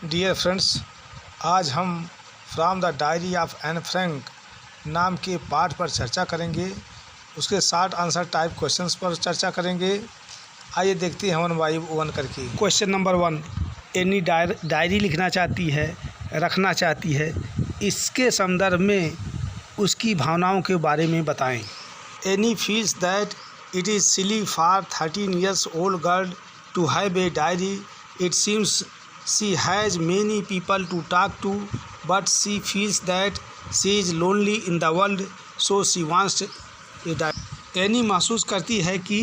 Dear friends, आज हम from the diary of Anne Frank नाम के पाठ पर चर्चा करेंगे। उसके शॉर्ट आंसर टाइप क्वेश्चंस पर चर्चा करेंगे। आइए देखते हैं वन बाई वन करके। क्वेश्चन नंबर 1, एनी डायरी लिखना चाहती है, रखना चाहती है, इसके संदर्भ में उसकी भावनाओं के बारे में बताएं। Any feels that it is silly for 13 years old girl to have a diary. It seems she has many people to talk to, but she feels that she is lonely in the world, so she wants a diary. Any महसूस करती है कि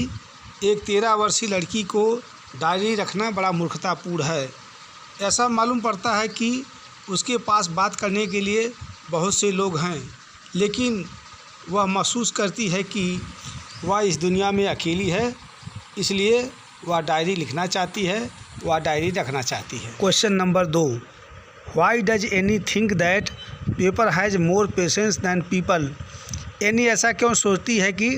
एक 13 वर्षीय लड़की को diary रखना बड़ा मूर्खतापूर्ण है। ऐसा मालूम पड़ता है कि उसके पास बात करने के लिए बहुत से लोग हैं, लेकिन वह महसूस करती है कि वह इस दुनिया में अकेली है, इसलिए वह डायरी लिखना चाहती है, वह डायरी रखना चाहती है। Question number 2, why does Anne think that paper has more patience than people? Anne ऐसा क्यों सोचती है कि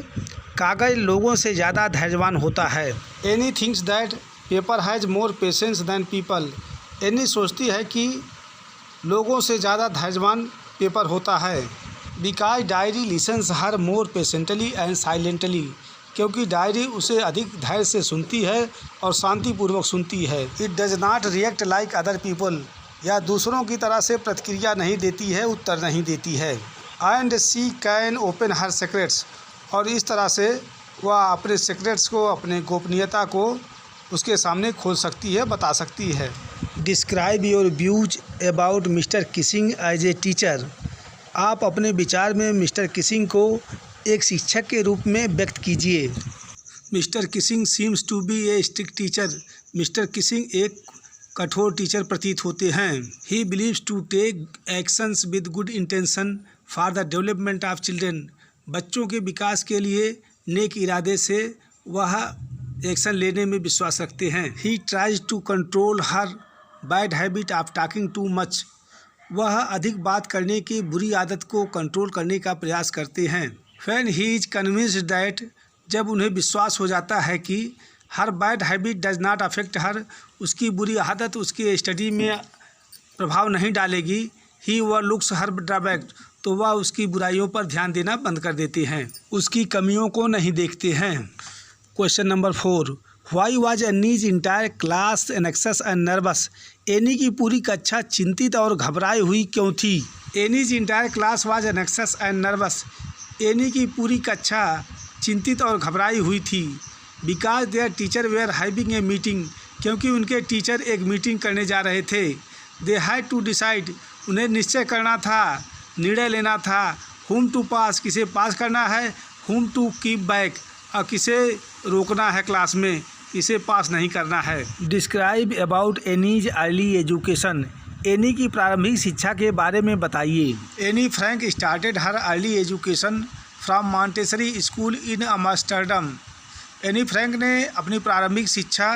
कागज़ लोगों से ज़्यादा धैर्यवान होता है? Anne thinks that paper has more patience than people. Anne सोचती है कि लोगों से ज़्यादा धैर्यवान पेपर होता है। Because diary lessons her more patiently and silently, क्योंकि डायरी उसे अधिक धैर्य से सुनती है और शांतिपूर्वक सुनती है। It does not react like other people, या दूसरों की तरह से प्रतिक्रिया नहीं देती है, उत्तर नहीं देती है। And she can open her secrets, और इस तरह से वह अपने सीक्रेट्स को, अपने गोपनीयता को उसके सामने खोल सकती है, बता सकती है। Describe your views about mister Keesing as a teacher. आप अपने विचार में मिस्टर किसिंग को एक शिक्षक के रूप में व्यक्त कीजिए। Mister Keesing seems to be a strict teacher. Mister Keesing एक कठोर टीचर प्रतीत होते हैं। He believes to take actions with good intention for the development of children. बच्चों के विकास के लिए नेक इरादे से वह एक्शन लेने में विश्वास रखते हैं। He tries to control her bad habit of talking too much. वह अधिक बात करने की बुरी आदत को कंट्रोल करने का प्रयास करते हैं। When he is convinced that, जब उन्हें विश्वास हो जाता है कि her bad habit does not affect her, उसकी बुरी आदत उसके स्टडी में प्रभाव नहीं डालेगी। ही वह लुक्स हर ड्रॉबैक, तो वह उसकी बुराइयों पर ध्यान देना बंद कर देते हैं, उसकी कमियों को नहीं देखते हैं। Question number 4, why was Annie's entire class anxious and nervous? Annie की पूरी कक्षा चिंतित और घबराई हुई क्यों थी? Annie's entire class was anxious and nervous. Annie की पूरी कक्षा चिंतित और घबराई हुई थी। Because their teacher were having a meeting, क्योंकि उनके टीचर एक मीटिंग करने जा रहे थे। दे हैड टू डिसाइड, उन्हें निश्चय करना था, निर्णय लेना था। हुम टू पास, किसे पास करना है। हुम टू कीप बैक, और किसे रोकना है क्लास में, इसे पास नहीं करना है। Describe about Annie's early education. Annie की प्रारंभिक शिक्षा के बारे में बताइए। Annie Frank started her early education from Montessori school in Amsterdam. Annie Frank ने अपनी प्रारंभिक शिक्षा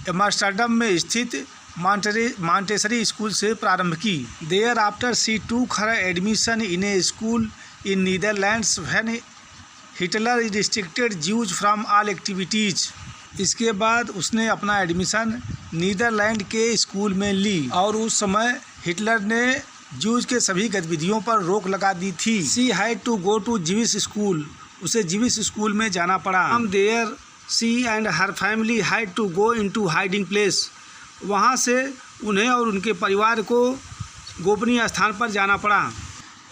अमस्टरडम में स्थित मॉन्टेसरी स्कूल से प्रारंभ की। There after she took her admission in a school in Netherlands when Hitler restricted Jews from all activities. इसके बाद उसने अपना एडमिशन नीदरलैंड के स्कूल में ली, और उस समय हिटलर ने ज्यूज के सभी गतिविधियों पर रोक लगा दी थी। She had to go to Jewish school, Jewish जीविश स्कूल में जाना पड़ा। From there she and her family had to go into hiding place. वहाँ से उन्हें और उनके परिवार को गोपनीय स्थान पर जाना पड़ा।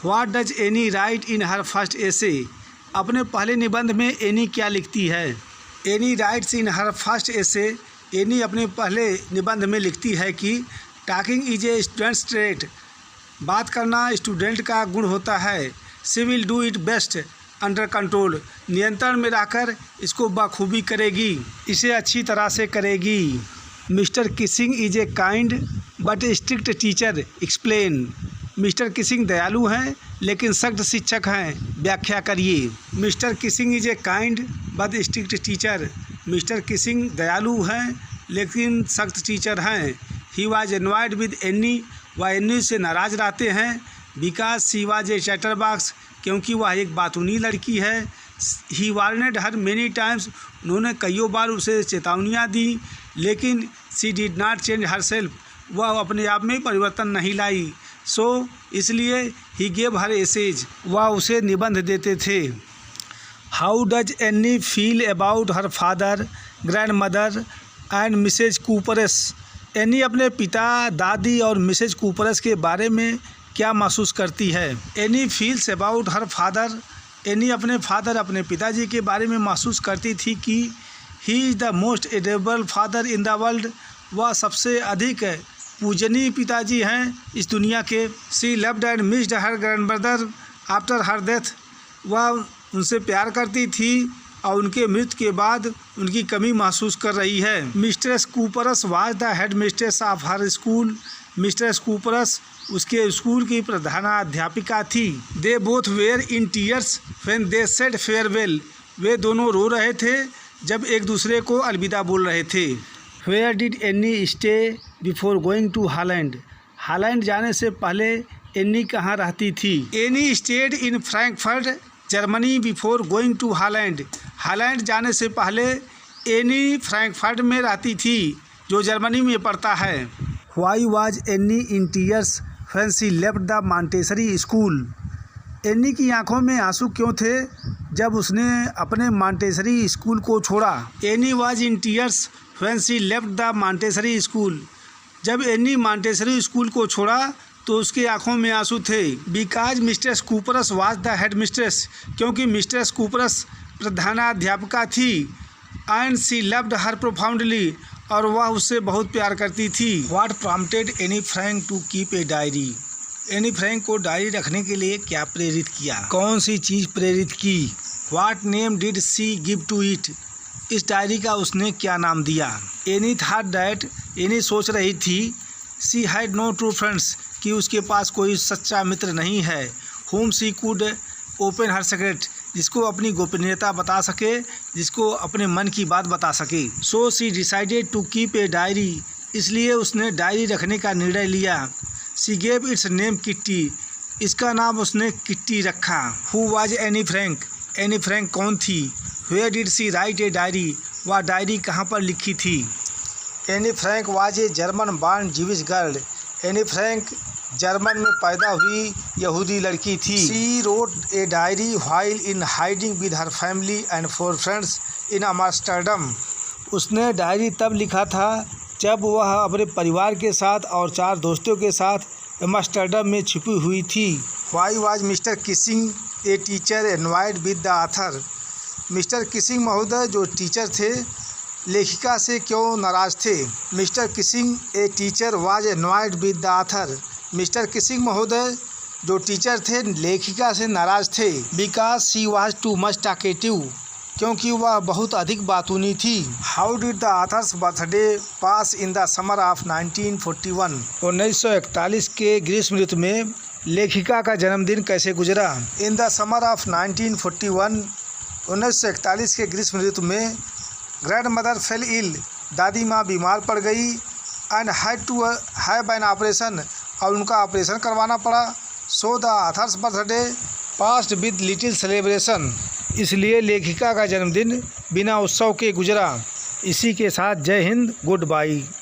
What does Annie write in her first essay? अपने पहले निबंध में एनी क्या लिखती है? Annie writes in her first essay. Annie अपने पहले निबंध में लिखती है कि talking is a student's trait, बात करना स्टूडेंट का गुण होता है। She will do it best under control, नियंत्रण में रहकर इसको बखूबी करेगी, इसे अच्छी तरह से करेगी। Mister Keesing is a kind but strict teacher, explain. Mister Keesing दयालु हैं लेकिन सख्त शिक्षक हैं, व्याख्या करिए। Mister Keesing is a kind but strict teacher. Mister kissing दयालु हैं लेकिन सख्त टीचर हैं। ही वाज एनवायड विद एनी, वह एनी से नाराज़ रहते हैं। Because she was a chatterbox, क्योंकि वह एक बातूनी लड़की है। ही वार्नेड हर मेनी टाइम्स, उन्होंने कईयों बार उसे चेतावनियाँ दी, लेकिन she did not change her self, वह अपने आप में परिवर्तन नहीं लाई। सो इसलिए ही गेव हर एसेज, वह उसे निबंध देते थे। How does Annie feel about her father, grandmother and Mrs Kuperus, Annie अपने पिता, दादी और मिसेज कूपरस के बारे में क्या महसूस करती है। Annie feels about her father, Annie अपने फादर, अपने पिताजी के बारे में महसूस करती थी कि he is the most adorable father in the world, वह सबसे अधिक पूजनीय पिताजी हैं इस दुनिया के। She loved and missed her grandmother after her death, वह उनसे प्यार करती थी और उनके मृत्यु के बाद उनकी कमी महसूस कर रही है। Mistress Kuperus was the headmistress of her school, mistress Kuperus उसके स्कूल की प्रधानाध्यापिका थी। They both were in tears when they said farewell, वे दोनों रो रहे थे जब एक दूसरे को अलविदा बोल रहे थे। Where did Anne stay before going to Holland, Holland जाने से पहले एनी कहाँ रहती थी। Anne stayed in Frankfurt Germany before going to Holland, Holland जाने से पहले एनी फ्रैंकफर्ट में रहती थी जो जर्मनी में पड़ता है। Why was any in tears when she left the Montessori school, any की आंखों में आंसू क्यों थे जब उसने अपने मॉन्टेसरी स्कूल को छोड़ा। Annie was in tears when she left the Montessori school, जब एनी मॉन्टेसरी स्कूल को छोड़ा तो उसकी आंखों में आंसू थे। Because mistress Kuperus was the headmistress, क्योंकि मिस्ट्रेस कूपरस प्रधानाध्यापिका थी। And she loved her profoundly, और वह उससे बहुत प्यार करती थी। What prompted Annie Frank to keep a diary, Annie Frank को डायरी रखने के लिए क्या प्रेरित किया, कौन सी चीज़ प्रेरित की। What name did she give to it, इस डायरी का उसने क्या नाम दिया। एनी थॉट दैट, एनी सोच रही थी, she had no true friends, कि उसके पास कोई सच्चा मित्र नहीं है। Whom she could open her secret, जिसको अपनी गोपनीयता बता सके, जिसको अपने मन की बात बता सके। So she decided to keep a diary, इसलिए उसने डायरी रखने का निर्णय लिया। She gave its name Kitty, इसका नाम उसने किट्टी रखा। Who was Annie Frank, Annie Frank कौन थी। Where did she write a diary, वह डायरी कहाँ पर लिखी थी। Annie Frank was a German born Jewish girl, Annie Frank German में पैदा हुई यहूदी लड़की थी। She wrote a diary while in hiding with her family and 4 friends in Amsterdam, उसने डायरी तब लिखा था जब वह अपने परिवार के साथ और 4 दोस्तों के साथ अम्स्टर्डम में छिपी हुई थी। Why was Mr Keesing a teacher envied with the author, Mr Keesing महोदय जो टीचर थे लेखिका से क्यों नाराज थे। Mr Keesing a teacher was envied with the author, Mr Keesing महोदय जो टीचर थे लेखिका से नाराज थे। Because she was too much talkative, क्योंकि वह बहुत अधिक बातूनी थी। How did the author's birthday pass in the summer of 1941, 1941 के ग्रीष्म ऋतु में लेखिका का जन्मदिन कैसे गुजरा। इन द समर ऑफ 1941, 1941 के ग्रीष्म ऋतु में ग्रैंड मदर फेल इल, दादी माँ बीमार पड़ गई। And had to have an operation, और उनका ऑपरेशन करवाना पड़ा। So the author's birthday passed with little celebration, इसलिए लेखिका का जन्मदिन बिना उत्सव के गुजरा। इसी के साथ जय हिंद, गुड बाय।